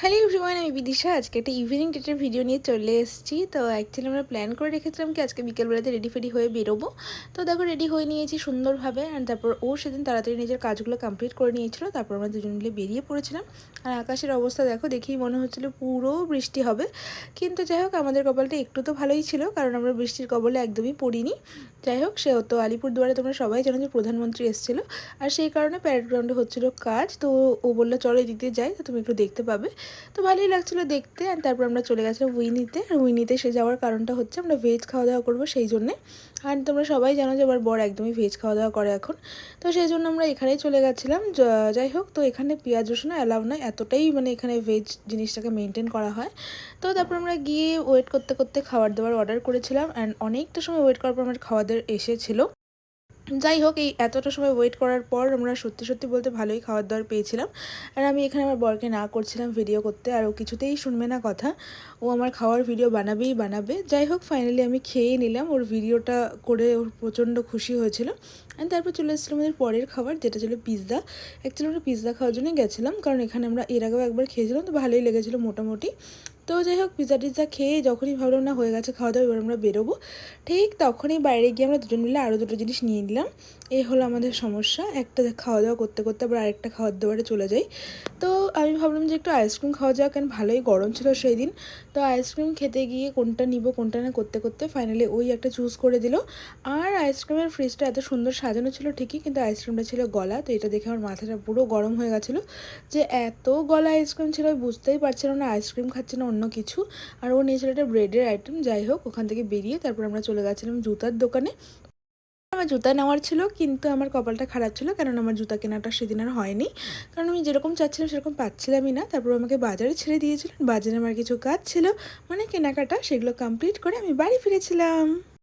Hello everyone, আমি বিদিশা। আজকে একটা ইভিনিং ডেটের ভিডিও নিয়ে চলে এসেছি। তো অ্যাকচুয়ালি আমরা প্ল্যান করে রেখেছিলাম কি আজকে বিকেলবেলাতে রেডি ফেডি হয়ে বেরোবো। তো দেখো রেডি হয়ে নিয়েছি সুন্দরভাবে, অ্যান্ড তারপর ও সেদিন তাড়াতাড়ি নিজের কাজগুলো কমপ্লিট করে নিয়েছিল। তারপর আমরা দুজন মিলে বেরিয়ে পড়েছিলাম। আর আকাশের অবস্থা দেখো, দেখেই মনে হচ্ছিলো পুরো বৃষ্টি হবে, কিন্তু যাই হোক আমাদের কপালটা একটু তো ভালোই ছিল, কারণ আমরা বৃষ্টির কবলে একদমই পড়িনি। যাই হোক, সে তো আলিপুরদুয়ারে তোমরা সবাই জানো যে প্রধানমন্ত্রী এসেছিলো, আর সেই কারণে প্যারেড গ্রাউন্ডে হচ্ছিলো কাজ। তো ও বললো চলো এদিকে যাই, তো তুমি একটু দেখতে পাবে। তো ভালোই লাগছিলো দেখতে। আর তারপর আমরা চলে গেছিলাম উইনিতে। আর উইনিতে সে যাওয়ার কারণটা হচ্ছে আমরা ভেজ খাওয়া দাওয়া করবো সেই জন্যে। আর তোমরা সবাই জানো যে আমার বর একদমই ভেজ খাওয়া দাওয়া করে এখন, তো সেই জন্য আমরা এখানেই চলে গেছিলাম। যাই হোক, তো এখানে পেঁয়াজ রসুন অ্যালাউ নয়, এতটাই মানে এখানে ভেজ জিনিসটাকে মেনটেন করা হয়। তো তারপর আমরা গিয়ে ওয়েট করতে করতে খাবার দাবার অর্ডার করেছিলাম, অ্যান্ড অনেকটা সময় ওয়েট করার পর আমার খাওয়া দাওয়া এসেছিলো। যাই হোক, এই এতটা সময় ওয়েট করার পর আমরা সত্যি সত্যি বলতে ভালোই খাবার দাবার পেয়েছিলাম। আর আমি এখানে আমার বরকে না করছিলাম ভিডিও করতে, আর ও কিছুতেই শুনবে না কথা, ও আমার খাওয়ার ভিডিও বানাবেই বানাবে। যাই হোক, ফাইনালি আমি খেয়ে নিলাম, ওর ভিডিওটা করে ওর প্রচণ্ড খুশি হয়েছিল। অ্যান্ড তারপর চলে এসেছিলো আমাদের পরের খাবার, যেটা ছিল পিৎজা। অ্যাকচুয়ালি আমরা পিৎজা খাওয়ার জন্যই গেছিলাম, কারণ এখানে আমরা এর আগেও একবার খেয়েছিলাম, তো ভালোই লেগেছিলো মোটামুটি। তো যাই হোক, পিৎজা টিৎজা খেয়ে যখনই ভাবলাম না হয়ে গেছে খাওয়া দাওয়া, এবার আমরা বেরোবো, ঠিক তখনই বাইরে গিয়ে আমরা দুজন মিলে আরও দুটো জিনিস নিয়ে নিলাম। এই হলো আমাদের সমস্যা, একটা খাওয়া দাওয়া করতে করতে আবার আরেকটা খাওয়ার দাওয়ারে চলে যাই। তো আমি ভাবলাম যে একটু আইসক্রিম খাওয়া যাক, কারণ ভালোই গরম ছিল সেই দিন। তো আইসক্রিম খেতে গিয়ে কোনটা নিব কোনটা না করতে করতে ফাইনালি ওই একটা চুজ করে দিল। আর আইসক্রিমের ফ্রিজটা এত সুন্দর সাজানো ছিল ঠিকই, কিন্তু আইসক্রিমটা ছিল গলা। তো এটা দেখে আমার মাথাটা পুরো গরম হয়ে গেছিলো, যে এত গলা আইসক্রিম ছিল, বুঝতেই পারছিল না আইসক্রিম খাচ্ছে না অন্য কিছু। আর ও নিয়েছিল একটা ব্রেডের আইটেম। যাই হোক, ওখান থেকে বেরিয়ে তারপর আমরা চলে গেছিলাম জুতার দোকানে। আমার জুতা নেওয়ার ছিল, কিন্তু আমার কপালটা খারাপ ছিল, কারণ আমার জুতা কেনাটা সেদিন আর হয়নি, কারণ আমি যেরকম চাচ্ছিলাম সেরকম পাচ্ছিলামই না। তারপর আমাকে বাজারে ছেড়ে দিয়েছিলেন, বাজারে আমার কিছু কাজ ছিল মানে কেনাকাটা, সেগুলো কমপ্লিট করে আমি বাড়ি ফিরেছিলাম।